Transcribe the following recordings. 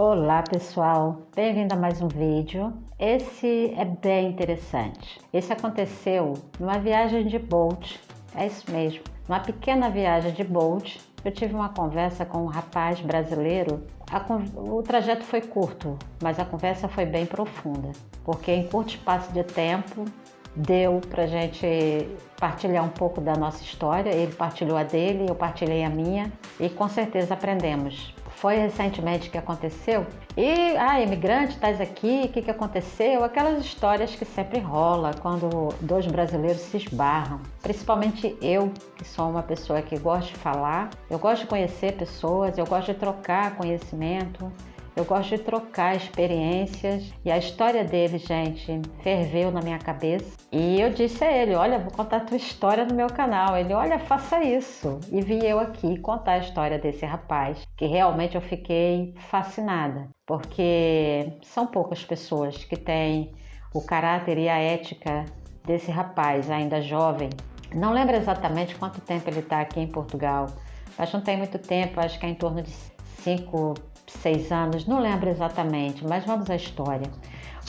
Olá pessoal, bem-vindo a mais um vídeo. Esse é bem interessante. Esse aconteceu numa viagem de Bolt, é isso mesmo, uma pequena viagem de Bolt. Eu tive uma conversa com um rapaz brasileiro. O trajeto foi curto, mas a conversa foi bem profunda, porque em curto espaço de tempo deu pra gente partilhar um pouco da nossa história. Ele partilhou a dele, eu partilhei a minha e com certeza aprendemos. Foi recentemente que aconteceu e, imigrante, estás aqui, o que aconteceu? Aquelas histórias que sempre rola quando dois brasileiros se esbarram. Principalmente eu, que sou uma pessoa que gosta de falar, eu gosto de conhecer pessoas, eu gosto de trocar conhecimento, eu gosto de trocar experiências. E a história dele, gente, ferveu na minha cabeça. E eu disse a ele, olha, vou contar a tua história no meu canal. Ele, olha, faça isso. E vim eu aqui contar a história desse rapaz, que realmente eu fiquei fascinada. Porque são poucas pessoas que têm o caráter e a ética desse rapaz, ainda jovem. Não lembro exatamente quanto tempo ele está aqui em Portugal, mas não tem muito tempo, acho que é em torno de 6 anos, não lembro exatamente, mas vamos à história.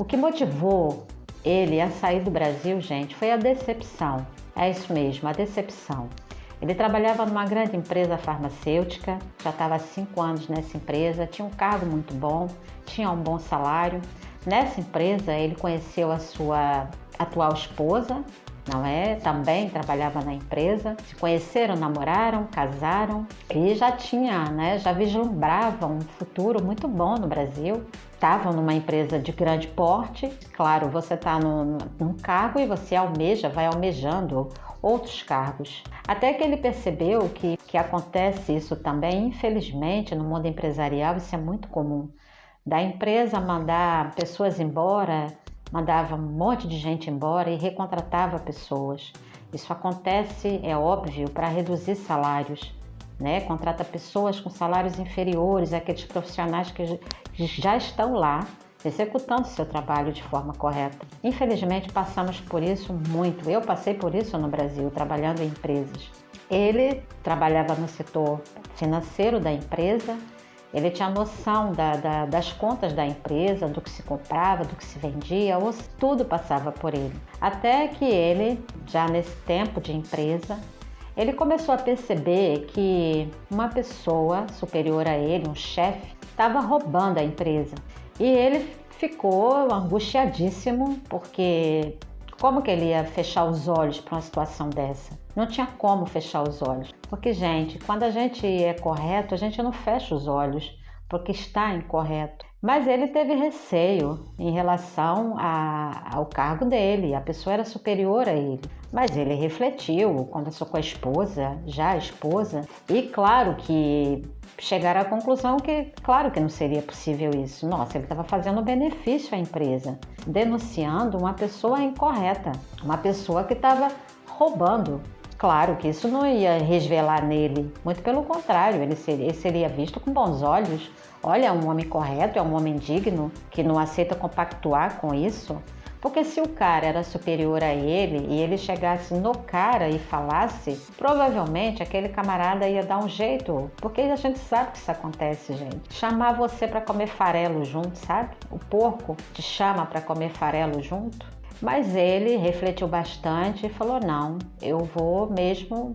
O que motivou ele a sair do Brasil, gente, foi a decepção. É isso mesmo, a decepção. Ele trabalhava numa grande empresa farmacêutica, já estava há 5 anos nessa empresa, tinha um cargo muito bom, tinha um bom salário. Nessa empresa ele conheceu a sua atual esposa, também trabalhava na empresa, se conheceram, namoraram, casaram e já vislumbravam um futuro muito bom no Brasil. Estavam numa empresa de grande porte, claro, você está num cargo e você vai almejando outros cargos. Até que ele percebeu que acontece isso também, infelizmente, no mundo empresarial, isso é muito comum. Da empresa mandar pessoas embora, mandava um monte de gente embora e recontratava pessoas. Isso acontece, é óbvio, para reduzir salários, né? Contrata pessoas com salários inferiores àqueles profissionais que já estão lá, executando seu trabalho de forma correta. Infelizmente, passamos por isso muito. Eu passei por isso no Brasil, trabalhando em empresas. Ele trabalhava no setor financeiro da empresa. Ele tinha noção das contas da empresa, do que se comprava, do que se vendia, tudo passava por ele. Até que ele, já nesse tempo de empresa, ele começou a perceber que uma pessoa superior a ele, um chefe, estava roubando a empresa. E ele ficou angustiadíssimo, porque como que ele ia fechar os olhos para uma situação dessa? Não tinha como fechar os olhos. Porque, gente, quando a gente é correto, a gente não fecha os olhos, porque está incorreto. Mas ele teve receio em relação ao cargo dele, a pessoa era superior a ele. Mas ele refletiu, conversou com a esposa, e claro que chegaram à conclusão que, claro que não seria possível isso. Nossa, ele estava fazendo benefício à empresa, denunciando uma pessoa incorreta, uma pessoa que estava roubando. Claro que isso não ia resvelar nele, muito pelo contrário, ele seria visto com bons olhos. Olha, é um homem correto, é um homem digno, que não aceita compactuar com isso. Porque se o cara era superior a ele e ele chegasse no cara e falasse, provavelmente aquele camarada ia dar um jeito. Porque a gente sabe que isso acontece, gente. Chamar você para comer farelo junto, sabe? O porco te chama para comer farelo junto. Mas ele refletiu bastante e falou, não, eu vou mesmo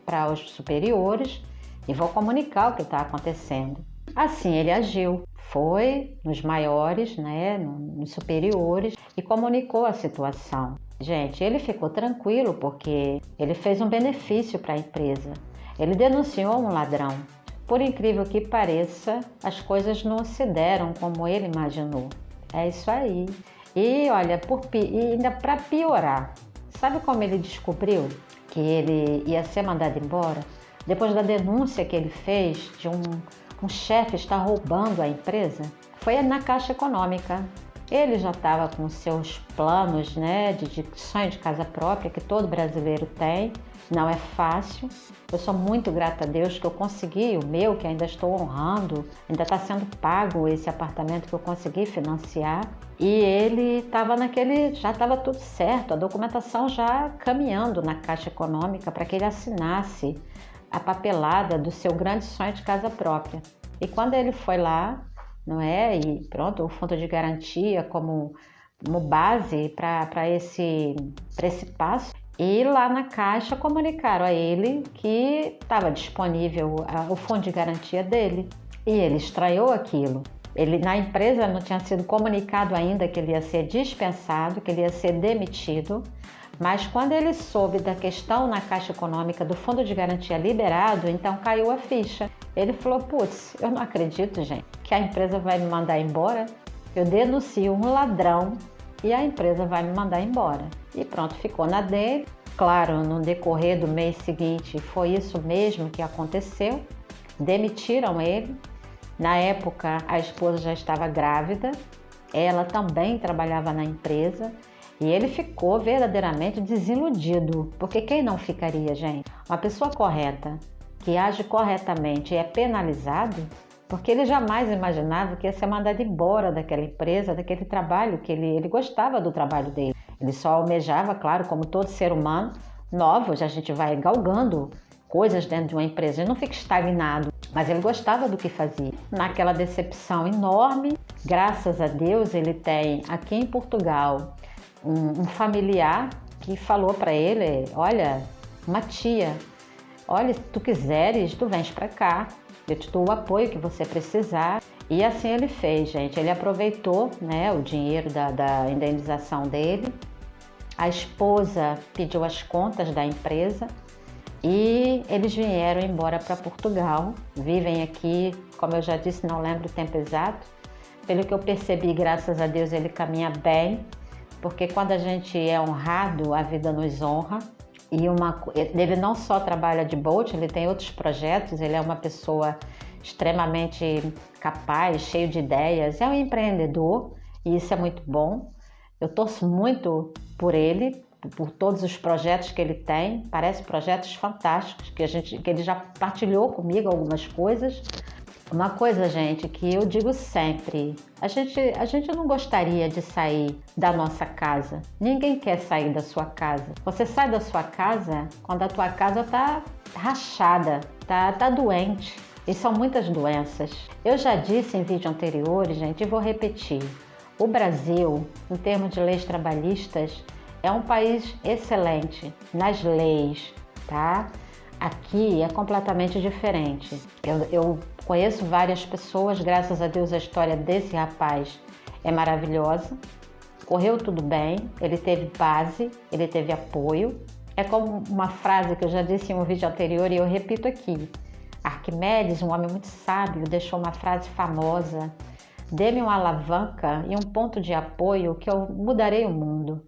para os superiores e vou comunicar o que está acontecendo. Assim ele agiu, foi nos maiores, nos superiores e comunicou a situação. Gente, ele ficou tranquilo porque ele fez um benefício para a empresa. Ele denunciou um ladrão. Por incrível que pareça, as coisas não se deram como ele imaginou. É isso aí. E olha, ainda para piorar, sabe como ele descobriu que ele ia ser mandado embora? Depois da denúncia que ele fez de um chefe estar roubando a empresa, foi na Caixa Econômica. Ele já estava com seus planos, de sonho de casa própria, que todo brasileiro tem. Não é fácil. Eu sou muito grata a Deus que eu consegui o meu, que ainda estou honrando. Ainda está sendo pago esse apartamento que eu consegui financiar. E ele estava já estava tudo certo, a documentação já caminhando na Caixa Econômica para que ele assinasse a papelada do seu grande sonho de casa própria. E quando ele foi lá, não é? E pronto, o fundo de garantia como base para esse passo. E lá na Caixa comunicaram a ele que estava disponível o fundo de garantia dele. E ele estranhou aquilo. Ele, na empresa não tinha sido comunicado ainda que ele ia ser dispensado, que ele ia ser demitido. Mas quando ele soube da questão na Caixa Econômica do fundo de garantia liberado, então caiu a ficha. Ele falou, putz, eu não acredito, gente, que a empresa vai me mandar embora. Eu denuncio um ladrão e a empresa vai me mandar embora. E pronto, ficou na dele. Claro, no decorrer do mês seguinte foi isso mesmo que aconteceu. Demitiram ele. Na época, a esposa já estava grávida. Ela também trabalhava na empresa. E ele ficou verdadeiramente desiludido. Porque quem não ficaria, gente? Uma pessoa correta, que age corretamente e é penalizado, porque ele jamais imaginava que ia ser mandado embora daquela empresa, daquele trabalho, que ele gostava do trabalho dele. Ele só almejava, claro, como todo ser humano, novos, a gente vai galgando coisas dentro de uma empresa, ele não fica estagnado, mas ele gostava do que fazia. Naquela decepção enorme, graças a Deus, ele tem aqui em Portugal um familiar que falou para ele, olha, uma tia, olha, se tu quiseres, tu vens para cá, eu te dou o apoio que você precisar. E assim ele fez, gente. Ele aproveitou, né, o dinheiro da indenização dele. A esposa pediu as contas da empresa e eles vieram embora para Portugal. Vivem aqui, como eu já disse, não lembro o tempo exato. Pelo que eu percebi, graças a Deus, ele caminha bem, porque quando a gente é honrado, a vida nos honra. E ele não só trabalha de Bolt, ele tem outros projetos, ele é uma pessoa extremamente capaz, cheio de ideias, é um empreendedor e isso é muito bom. Eu torço muito por ele, por todos os projetos que ele tem, parecem projetos fantásticos, que ele já partilhou comigo algumas coisas. Uma coisa, gente, que eu digo sempre, a gente não gostaria de sair da nossa casa. Ninguém quer sair da sua casa. Você sai da sua casa quando a tua casa tá rachada, tá doente. E são muitas doenças. Eu já disse em vídeo anteriores, gente, e vou repetir. O Brasil, em termos de leis trabalhistas, é um país excelente nas leis, tá? Aqui é completamente diferente. Eu conheço várias pessoas, graças a Deus a história desse rapaz é maravilhosa. Correu tudo bem, ele teve base, ele teve apoio. É como uma frase que eu já disse em um vídeo anterior e eu repito aqui. Arquimedes, um homem muito sábio, deixou uma frase famosa: dê-me uma alavanca e um ponto de apoio que eu mudarei o mundo.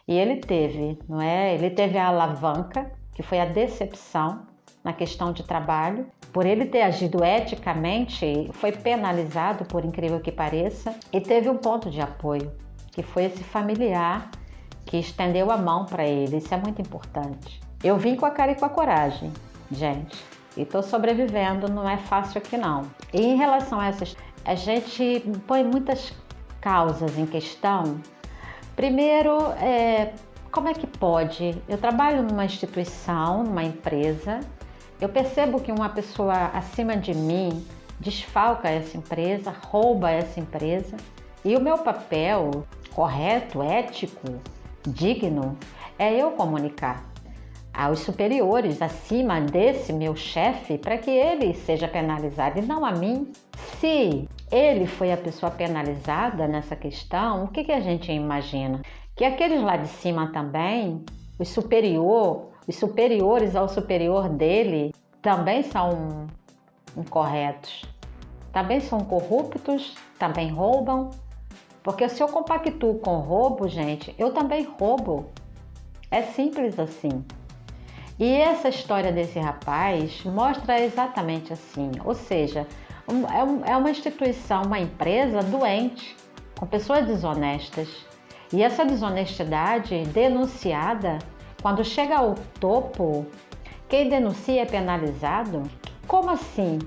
E ele teve, não é? Ele teve a alavanca, que foi a decepção na questão de trabalho. Por ele ter agido eticamente, foi penalizado, por incrível que pareça, e teve um ponto de apoio, que foi esse familiar que estendeu a mão para ele. Isso é muito importante. Eu vim com a cara e com a coragem, gente, e estou sobrevivendo, não é fácil aqui não. E em relação a essas, a gente põe muitas causas em questão. Primeiro, como é que pode? Eu trabalho numa instituição, numa empresa, eu percebo que uma pessoa acima de mim desfalca essa empresa, rouba essa empresa, e o meu papel correto, ético, digno, é eu comunicar aos superiores acima desse meu chefe para que ele seja penalizado e não a mim. Se ele foi a pessoa penalizada nessa questão, o que a gente imagina? Que aqueles lá de cima também, os superiores ao superior dele, também são incorretos, também são corruptos, também roubam. Porque se eu compactuo com roubo, gente, eu também roubo. É simples assim. E essa história desse rapaz mostra exatamente assim. Ou seja, é uma instituição, uma empresa doente, com pessoas desonestas. E essa desonestidade denunciada, quando chega ao topo, quem denuncia é penalizado? Como assim?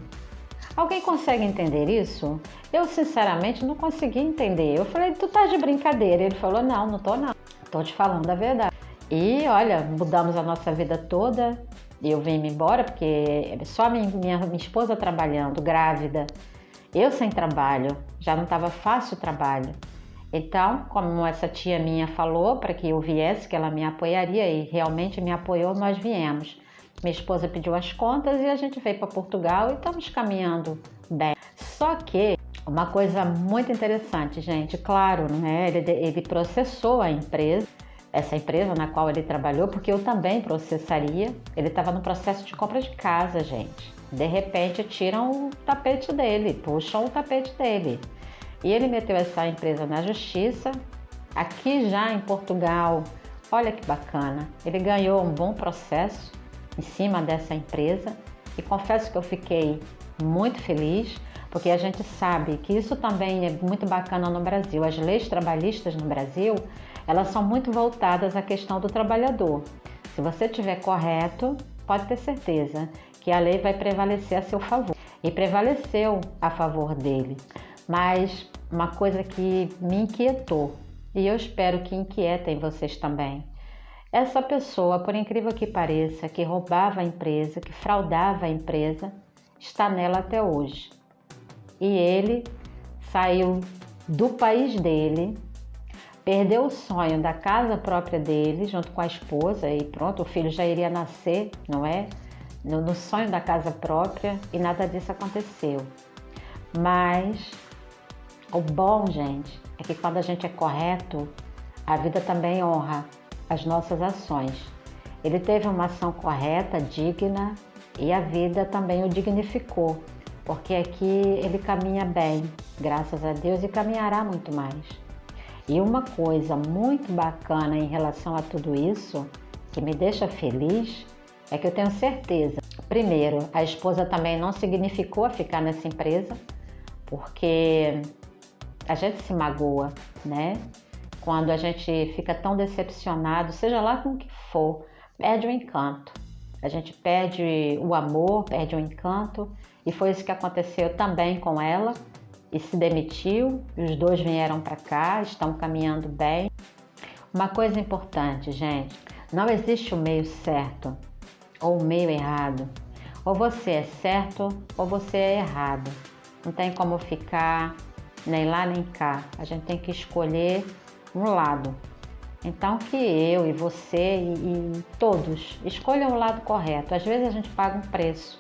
Alguém consegue entender isso? Eu, sinceramente, não consegui entender. Eu falei, tu tá de brincadeira? Ele falou, não tô não. Tô te falando a verdade. E, olha, mudamos a nossa vida toda. Eu vim embora porque só minha esposa trabalhando, grávida. Eu sem trabalho, já não estava fácil o trabalho. Então, como essa tia minha falou para que eu viesse, que ela me apoiaria e realmente me apoiou, nós viemos. Minha esposa pediu as contas e a gente veio para Portugal e estamos caminhando bem. Só que uma coisa muito interessante, gente, claro, né? Ele processou a empresa, essa empresa na qual ele trabalhou, porque eu também processaria. Ele estava no processo de compra de casa, gente. De repente tiram o tapete dele, puxam o tapete dele. E ele meteu essa empresa na justiça, aqui já em Portugal. Olha que bacana, ele ganhou um bom processo em cima dessa empresa e confesso que eu fiquei muito feliz, porque a gente sabe que isso também é muito bacana no Brasil. As leis trabalhistas no Brasil, elas são muito voltadas à questão do trabalhador. Se você estiver correto, pode ter certeza que a lei vai prevalecer a seu favor. E prevaleceu a favor dele. Mas uma coisa que me inquietou, e eu espero que inquietem vocês também. Essa pessoa, por incrível que pareça, que roubava a empresa, que fraudava a empresa, está nela até hoje. E ele saiu do país dele, perdeu o sonho da casa própria dele, junto com a esposa, e pronto, o filho já iria nascer, não é? No sonho da casa própria, e nada disso aconteceu. Mas o bom, gente, é que quando a gente é correto, a vida também honra as nossas ações. Ele teve uma ação correta, digna, e a vida também o dignificou, porque aqui ele caminha bem, graças a Deus, e caminhará muito mais. E uma coisa muito bacana em relação a tudo isso, que me deixa feliz, é que eu tenho certeza. Primeiro, a esposa também não significou ficar nessa empresa, porque a gente se magoa, né? Quando a gente fica tão decepcionado, seja lá com o que for, perde o encanto. A gente perde o amor, perde o encanto, e foi isso que aconteceu também com ela, e se demitiu, e os dois vieram para cá, estão caminhando bem. Uma coisa importante, gente, não existe o meio certo ou o meio errado. Ou você é certo ou você é errado. Não tem como ficar nem lá nem cá. A gente tem que escolher um lado. Então que eu e você e todos escolham o lado correto. Às vezes a gente paga um preço,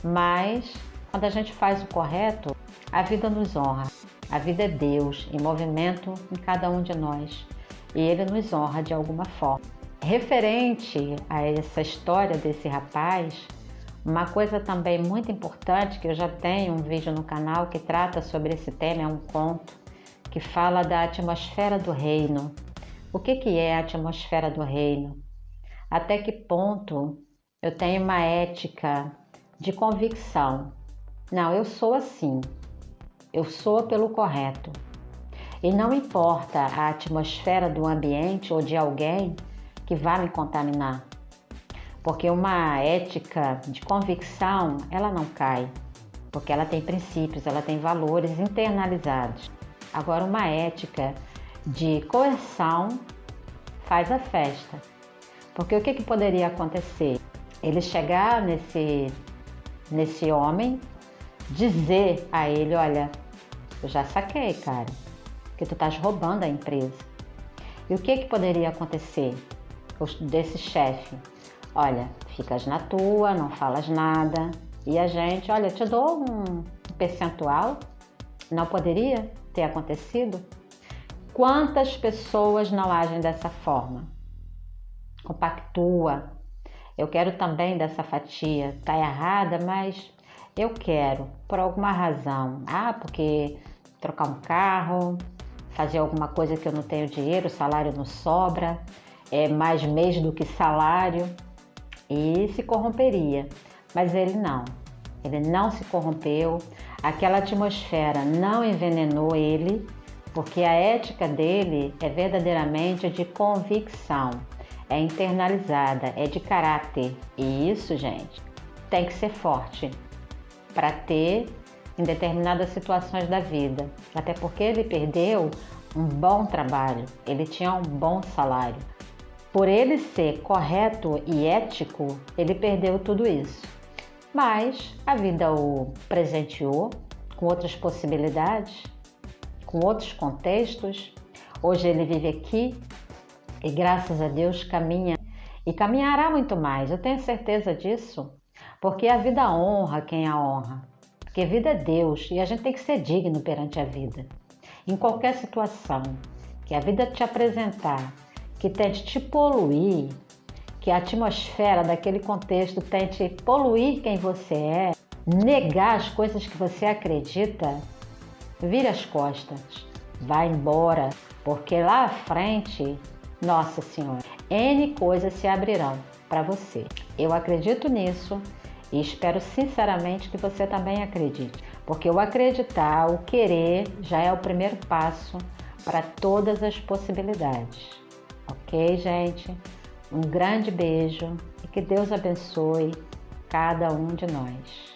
mas quando a gente faz o correto, a vida nos honra. A vida é Deus em movimento em cada um de nós e Ele nos honra de alguma forma. Referente a essa história desse rapaz, uma coisa também muito importante, que eu já tenho um vídeo no canal que trata sobre esse tema, é um conto que fala da atmosfera do reino. O que é a atmosfera do reino? Até que ponto eu tenho uma ética de convicção? Não, eu sou assim, eu sou pelo correto. E não importa a atmosfera do ambiente ou de alguém que vá me contaminar. Porque uma ética de convicção, ela não cai, porque ela tem princípios, ela tem valores internalizados. Agora, uma ética de coerção faz a festa. Porque o que poderia acontecer? Ele chegar nesse homem, dizer a ele, olha, eu já saquei, cara, que tu estás roubando a empresa. E o que poderia acontecer desse chefe? Olha, ficas na tua, não falas nada, e a gente, olha, te dou um percentual. Não poderia ter acontecido? Quantas pessoas não agem dessa forma? Compactua. Eu quero também dessa fatia. Tá errada, mas eu quero, por alguma razão. Porque trocar um carro, fazer alguma coisa que eu não tenho dinheiro, o salário não sobra, é mais mês do que salário. E se corromperia, mas ele não se corrompeu, aquela atmosfera não envenenou ele, porque a ética dele é verdadeiramente de convicção, é internalizada, é de caráter, e isso, gente, tem que ser forte para ter em determinadas situações da vida, até porque ele perdeu um bom trabalho, ele tinha um bom salário. Por ele ser correto e ético, ele perdeu tudo isso. Mas a vida o presenteou, com outras possibilidades, com outros contextos. Hoje ele vive aqui e, graças a Deus, caminha e caminhará muito mais. Eu tenho certeza disso, porque a vida honra quem a honra. Porque vida é Deus e a gente tem que ser digno perante a vida. Em qualquer situação que a vida te apresentar, que tente te poluir, que a atmosfera daquele contexto tente poluir quem você é, negar as coisas que você acredita, vire as costas, vá embora, porque lá à frente, Nossa Senhora, N coisas se abrirão para você. Eu acredito nisso e espero sinceramente que você também acredite, porque o acreditar, o querer, já é o primeiro passo para todas as possibilidades. Ok, gente? Um grande beijo e que Deus abençoe cada um de nós.